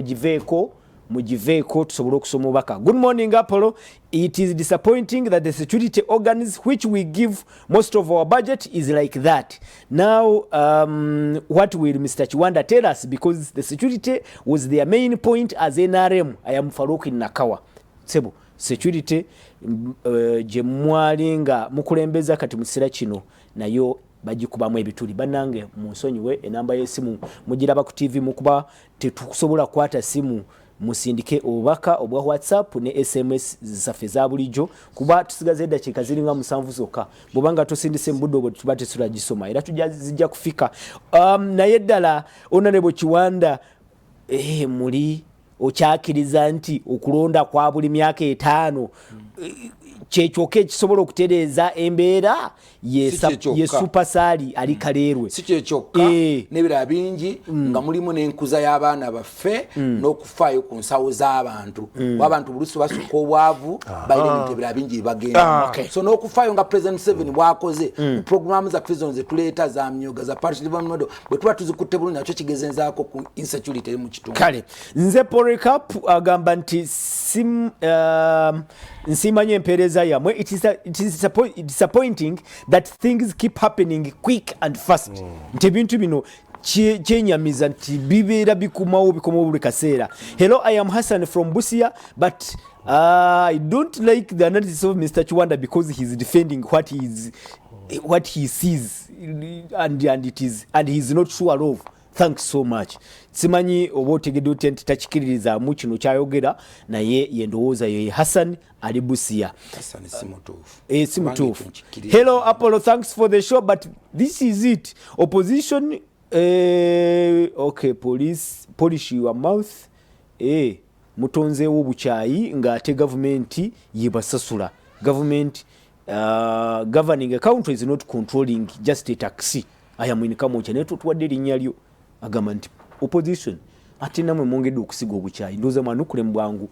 mugiveeko tusobola okusoma obubaka. Good morning Apollo. It is disappointing that the security organs which we give most of our budget is like that. Now, what will Mr. Chiwanda tell us? Because the security was their main point as NRM. I am Farouk in Nakawa. Sebo, security, jemwalinga, mukulembeza kati musira kino, na yo bagikubamu ebituli. Banange, musonyiwe, enamba yesimu, mujiraba ku TV mukuba, tetukusobola kwata simu, musindike obubaka obwa WhatsApp ne SMS zaffe za bulijjo kuba tusigaze eddakiika ziringa 7 zokka bobanga tosindise mbudde obwo tubate sura gisoma era tujja kufika naye ddala Honorable Chiwanda muli okyakiriza nti okulonda kwa buli myaka 5 kyekyoke kisobola okutereeza embeera ye supersali ali Kalerwe si kyekyoka n'ebirala bingi nga mulimu n'enkuza y'abaana baffe n'okufaayo ku nsawo z'abantu w'abantu bulusi basuka obwavu balina ebintu ebirala bingi bibagenda so n'okufaayo nga President 7 bwakoze programu za prisons zetuleeta za myoga za parish development bwe tuba tuzikutte bulungi nakyo kigezenzaako ku insecurity mu kitundu kale nze Polycarp agamba nti nsimanye empeereza yamwe it is disappointing that things keep happening quick and fast nti ebintu bino kyenyamiza nti bibeera bikumawo buli kaseera. Hello, I am Hassan from Busia, but I don't like the analysis of Mr. Chiwanda because he's defending what he sees and he's not sure of. Thanks so much. Simanyi oba otegedde otya nti takikiririza kino kyayogera naye yendowooza ye Hassan ali Busia. Hassan si mutuufu. Hello Apollo, thanks for the show, but this is it. Opposition okay, polish your mouth. Mutonzeewo bukyayi ng'ate government yebasasula. Government governing a country is not controlling just a taxi. I am in Kamocha neto tuwadde linnya lyo agamba nti opposition ate namwe mwongedde okusiga obukyayi ndoza manukule mbwangu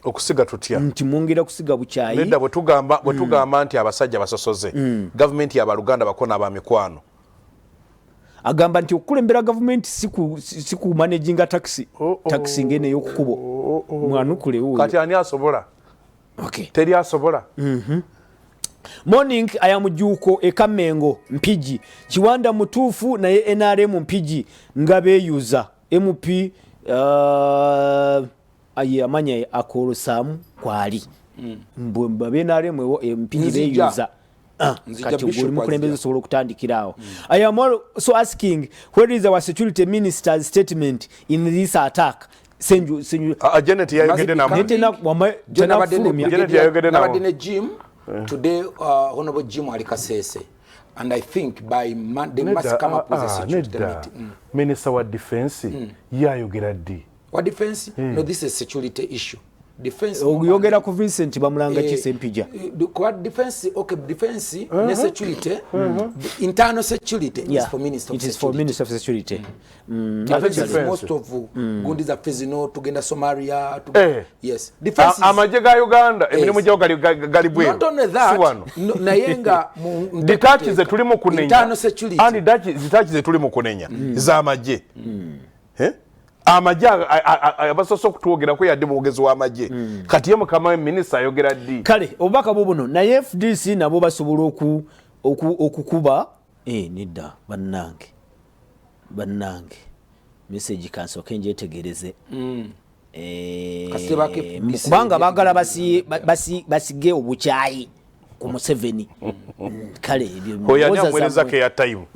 okusiga tutya nti mwongera kusiga bukyayi nedda bwe tugamba nti abasajja basosoze government ya Baluganda bakona abamikwano agamba nti okulembera government siku managing taxi ngene yokukubo mwanukule uyo kati ani asobola okay teri asobola morning ayamujuko ekamengo mpiji Kiwanda mutufu naye NRM mpiji nga beyuza MP aye amanya akolosamu kwali mbwe NRM mpiji beyuza kati uguli mukulembeze sobola okutandikirawo I am also asking where is our security minister's statement in this attack senju Janet yayogede na Janet yayogede na Jim today honorable Jim Alikasese and I think by Monday must come up with a security meeting Minister wa defense yayogera di what defense no this is a security issue defense yogera ku Vincent bamulanga kisempija what defense okay defense ne security internal security is for minister it is for minister of security most of gundi za fezino tugenda Somalia yes defense amaje ga Uganda emirimu gyo gali bwe not only that nayenga detaches ze tulimo kunenya internal security and detaches ze tulimo kunenya za amaje amaja abasoso kutwogera ko yadde bogezi wa amaje kati yemu kama minister ayogera di kale obaka bubuno na FDC nabo basobola okukuba nidda bannange message kanso kenje tegereze kubanga bagala basige obuchayi ku Museveni kale ebyo hoyanya mweleza ke ya time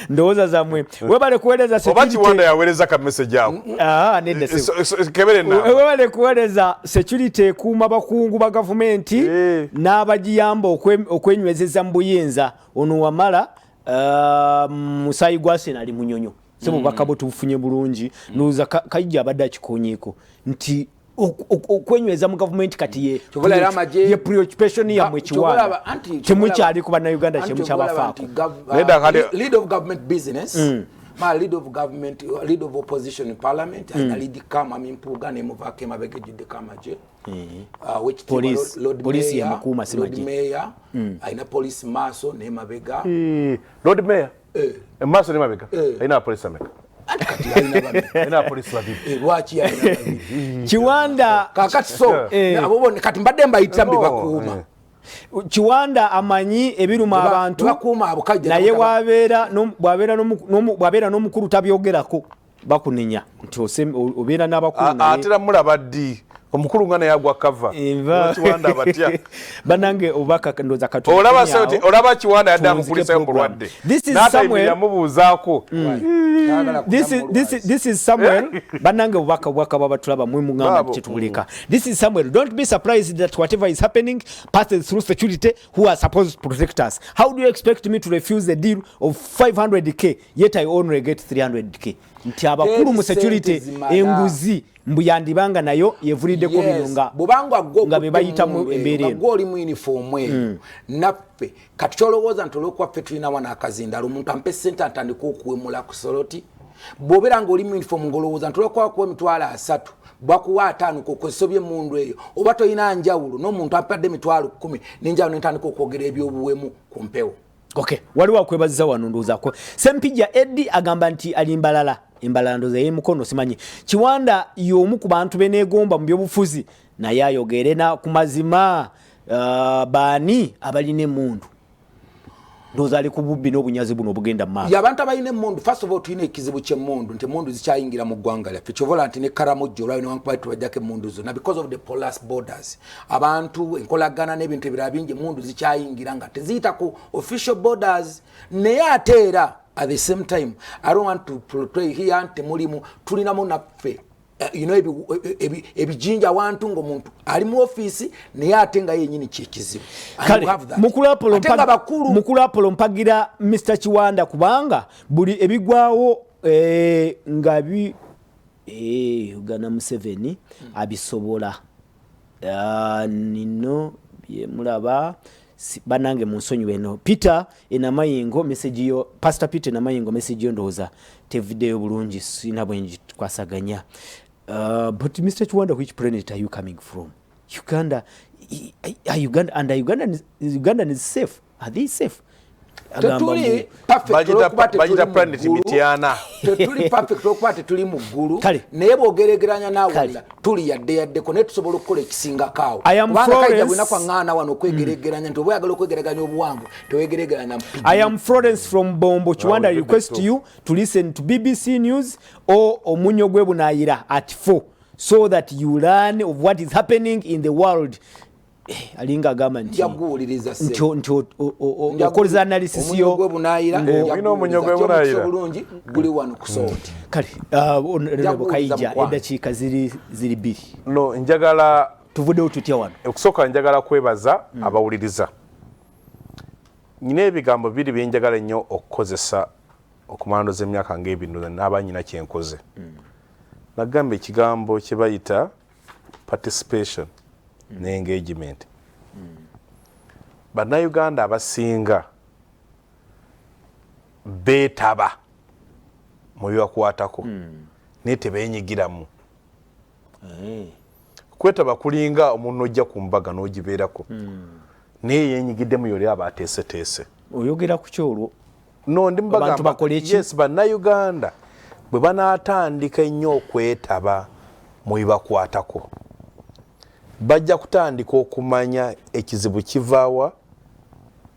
ndoza zamwe webale kueleza security Kiwanda yaweleza ka message yao nende kebere na webale kueleza security kuma bakungu ba government n'abagiyamba okwenywezeza mbuyinza ono wamala Musayi Gwase nali munyonyo sebo bakabo tufunye bulungi nuza KAIJA abadde akikonyeko nti okwenyweza mu government kati ye preoccupation ya mwechiwana temukyali kuba na Uganda chemu kyabafako lead of government business my lead of government lead of opposition in parliament and lead kama mimpuga ne muvake mabege jide kama je which police ya mukuma simaji mayor aina police maso ne mabega Lord Mayor maso ne mabega aina police ameka ina police babibi wachi ya Kiwanda kakati so abo kati mbadde mbayitambe bakuma Kiwanda amanyi ebiruma abantu bakuma abukajja naye bwabera n'omukulu tabyogerako bakunenya nti obeera n'abakulu naye atera mulabaddi omukulu ngana yagwa cover Kiwanda batya banange obaka ndoza katu olaba Kiwanda yadda mukulisa yokulwadde Samuel yamubuuzaako this is Samuel banange obaka babatulaba mwe mungamba kitubulika this is Samuel don't be surprised that whatever is happening passes through security who are supposed to protect us how do you expect me to refuse the deal of 500k yet I only get 300k nti abakulu mu security enguzi mbuyandibanga nayo yevulide ko binonga bubanga nga bebayita mu embere ngoli mu uniform eyo nappe kati kyolowooza ntolokwa ffe tulina wana akazinda lumuntu ampe sente atandika okuwemula ku soloti bw'obeera ng'oli mu uniform ngolowooza ntolokwa kuwa emitwalo 3 bwakuwa 5 kukosobye mundu eyo oba toyina njawulo n'omuntu ampadde emitwalo 10 n'enjawulo n'entandika okwogera ebyobuwemu ku mpewo okay waliwo akwebaziza wano ndozaako Sempija Eddie agamba nti alimbalala embalando ze mukono simanyi Kiwanda y'omu ku bantu beneegomba mu byobufuzi naye ayogere na ku mazima baani abaline mundu ndoza ali ku bubbi n'obunyazi buno obugenda mu maaso y'abantu abaline mundu first of all tuyina ekizibu ky'emmundu nti emmundu zikyayingira mu ggwanga lyaffe kyovola nti ne Karamojjo olwayo newankubadde tubajjako emmundu zonna because of the porous borders abantu enkolagana n'ebintu ebirala bingi emmundu zikyayingira nga teziyita ku official borders naye ate era at the same time I don't want to portray here nti mulimu tulinamu naffe ebijinja abantu ng'omuntu ali mu office naye ate nga yennyini kyekizibu mukulu Apollo mpagira Mr. Kiwanda kubanga buli ebigwawo nga Uganda Museveni abisobola nino byemulaba banange munsonyi weno Peter enamayingo message yo Pastor Peter enamayingo message yo ndoza te video bulungi sina bwenji twasaganya but Mr. Kiwanda, which planet are you coming from? Uganda, Uganda is safe. Are they safe? tetuli perfect bagita planet mitiana tetuli perfect okuba tetuli mu ggulu naye bw'ogeregeranya naawe tuli yadde ne tusobola okukola ekisinga kaawo kubanga Kaija bwina kwaŋŋaana wano okwegeregeranya nti oba oyagala okwegeraganya obuwanvu tewegeregeranya I am Florence from Bombo Chiwanda. Request you to listen to BBC News or Omunyo Gwebunaira at 4 so that you learn of what is happening in the world. Alinga agamba nti okoleza analysis yo bulungi guli wano kusoote kale Honorable Kaija eddakiika ziri 2 no njagala tuvuddewo tutya wano okusooka njagala kwebaza abawuliriza nyina ebigambo biri byenjagala ennyo okukozesa okumandoza emyaka ng'ebino n'abanyina kyenkoze nagamba ekigambo kye bayita participation ne engagement bannayuganda abasinga beetaba mu bibakwatako naye tebeenyigiramu kwetaba kulinga omuntu ojja ku mbaga n'ogibeerako naye yeenyigiddemu yoli aba ateeseteese oyogera ku kyolwo no ndi mubagamba yes bannayuganda bwe banaatandika ennyo okwetaba mu bibakwatako bajja kutandika okumanya ekizibu kivaawa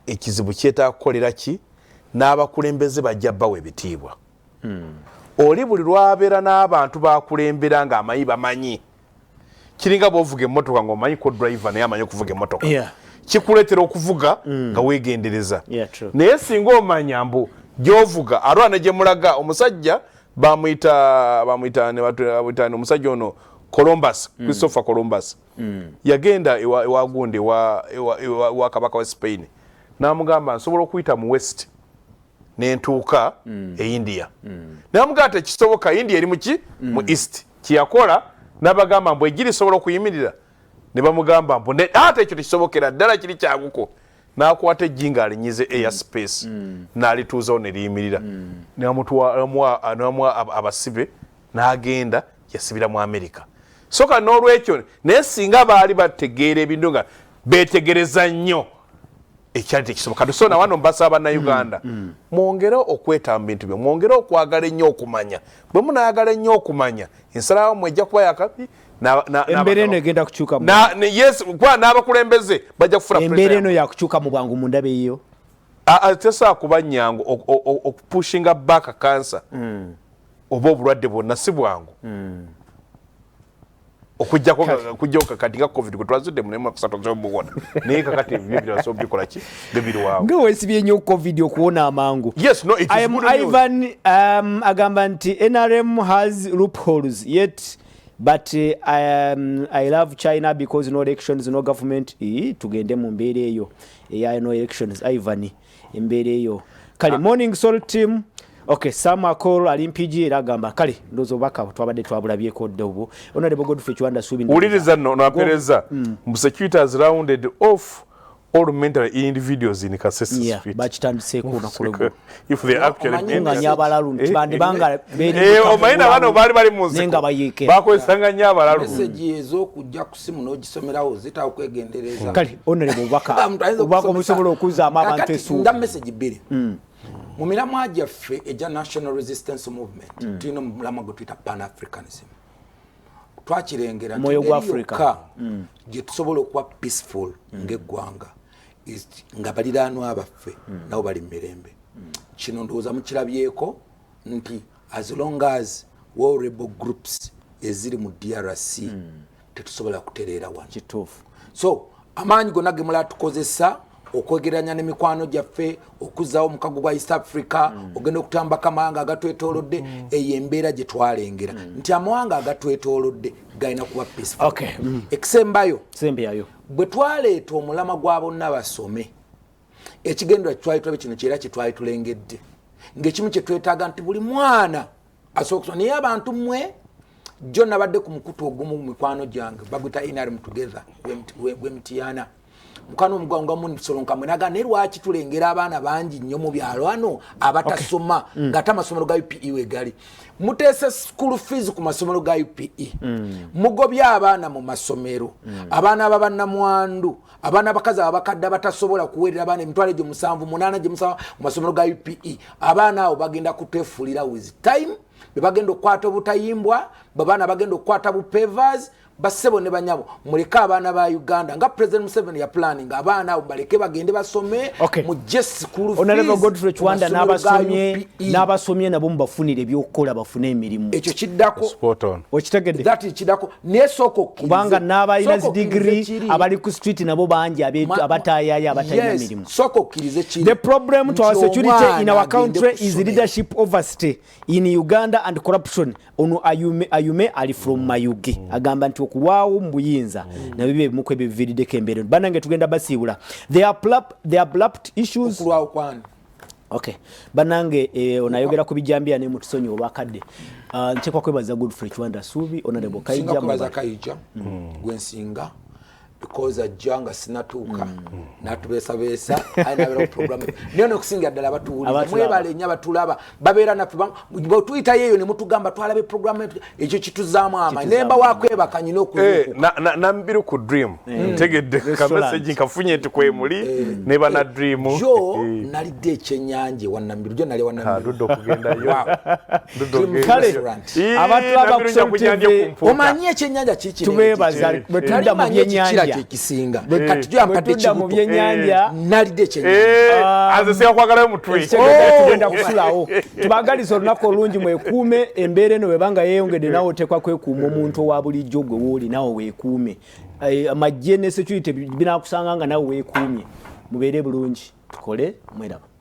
ekizibu kyetaaga kukolera ki n'abakulembeze bajja bawa ebitiibwa oli buli lwabeera n'abantu bakulembera ng'amanyi bamanyi kiringa bw'ovuga emmotoka ng'omanyi ko driver naye amanyi okuvuga emmotoka kikuleetera okuvuga nga weegendereza naye singa omanya mbu gy'ovuga alwana gye mulaga omusajja bamuyita omusajja ono Columbus, Christopher Columbus. Yagenda ewagundi wa kabaka wa Spain. Namugamba nsobola okuyita mu West nentuuka e India. Namugamba tekisoboka India eri muki mu East. Kiyakola nabagamba mbu ejiri sobola okuyimirira. Ne bamugamba mbu ate ekyo tekisobokera ddala kiri kyaguko. N'akwata ejjinga alinyize airspace n'alituuzawo ne liyimirira. N'amutwala abasibe n'agenda yasibira mu America. Soka n'olwekyo naye singa baali bategeera ebintu nga beetegereza nnyo ekyali tekisoboka so na wano mbasaba bannayuganda mwongere okwetamba bintu byo mwongere okwagala ennyo okumanya bwe munaayagala ennyo okumanya ensalawo mwejja kuba yakapi embeera eno egenda kukyuka yes kuba n'abakulembeze bajja kufuna embeera eno yakukyuka mu bwangu mu ndaba eyo tesaa kuba nnyangu okupushinga back cancer oba obulwadde bwonna si bwangu okujjako kakati nga covid kwe twazudde munemu akusatu zobuwona naye kakati ebyo biraso bikola ki bebirwawo nga weesibye nnyo covid okuwona amangu. Yes, no, it is good Ivan agamba nti NRM has loopholes yet but I love China because no elections no government tugende mu mbeera eyo eya no elections Ivan embeera eyo kale morning soul team. Okay, Sama call alimpiji era gamba kale ndozo baka twabadde twabulabyeko ddobo Honorable Godfrey Chiwanda subi uliriza no apereza security has rounded off all mental individuals in Kasese Street bakitandise ko nakolego if they actually nyabalalu ntibandi banga omaina bano bali munsi nenga bayeke bakwesanga nyabalalu message ezo kujja kusimu n'ogisomerawo zita okwegendereza kale Honorable baka musobola okuza abantu esu nda message biri mu miramwa gyaffe eja national resistance movement tulina omulamwa gwe tuyita pan-africanism twakirengera moyo gwa Africa gye tusobola okuba peaceful ng'eggwanga nga baliraanwa abaffe nabo bali mirembe kino ndowooza mukirabyeko nti as long as war rebel groups eziri mu DRC tetusobola kutereera wano kituufu so amaanyi gonna ge mulala tukozesa okwegeranya n'emikwano gyaffe okuzaawo omukago gwa East Africa ogenda okutambako amawanga agatwetoolodde eyo embeera gye twalengera nti amawanga agatwetoolodde galina kuba peaceful. Ekisembayo bwe twaleeta omulama gwa bonna basome ekigendera twali tulabe kino kyera kye twali tulengedde ng'ekimu kye twetaaga nti buli mwana asobola okusoma naye abantu mmwe jjo nabadde ku mukutu ogumu mu mikwano gyange baguyita NRM together bwemitiyaana mukano muganga mu solonka mwenaga ne lwaki tulengera abaana bangi nnyo mu byalo ano abatasoma ngate amasomero ga UPE wegali mutese school fees ku masomero ga UPE mugobya abaana mu masomero abaana abannamwandu abaana abakazi abakadde batasobola kuwerera abaana emitwalo gye 7 mu masomero ga UPE abaana abo bagenda kutefulira with time bagenda okwata obutayimbwa babaana bagenda okwata bupevers basebo ne banyabo muleka abaana ba Uganda nga President Museveni ya planning abaana abo baleke bagende basome mu just school fees Honorable Godfrey Chwanda n'abasomye nabo mbafunire ebyokukola bafune emirimu ekyo kiddako spot on okitegedde that kiddako nesoko kubanga n'abalina degree abali ku street nabo bangi abatayaaya abatalina emirimu soko kirize kiri the problem to our security in our country is leadership overstay in Uganda and corruption ono ayume ali from Mayuge agamba nti okuwaawo mbuyinza na bibe mukwe bivirideko embere banange tugenda basiibula they are blapped issues okuwaawo kwani okay banange onayogera ku bijambia ne mutusonyi obakadde nchekwa kwebaza Godfrey Chwanda Subi Honorable KAIJA mbaza KAIJA gwensinga because ajanga sinatuuka natubesa aina bero program niyo nokusinga ddala batuwuliza mwebale nya batulaba babeera na bo tuita yeyo ne mutugamba twalabe program ekyo kituzaamu ama nemba wakweba kanyino okuko na mbiru ku dream tegedde ka message kafunye tukwemuli ne bana dream jo nalidde ekyenyanje wanambiru jo nali wanambiru dudo kugenda yo abatulaba kusentive omanye ekyenyanja kiki tubebaza betunda mu byenyanja kisinga katujya ampate mu byenyanja nalide kyenyanja azese kwagala mutwe tugenda kusulawo tubagaliza olunaku olungi mwekuume embeere eno webanga yeeyongedde nawe otekwa kwekuuma omuntu owa bulijjo gwe wooli nawe weekuume amagye ne security binakusanga nga nawe weekuumye mubeere bulungi tukole mweraba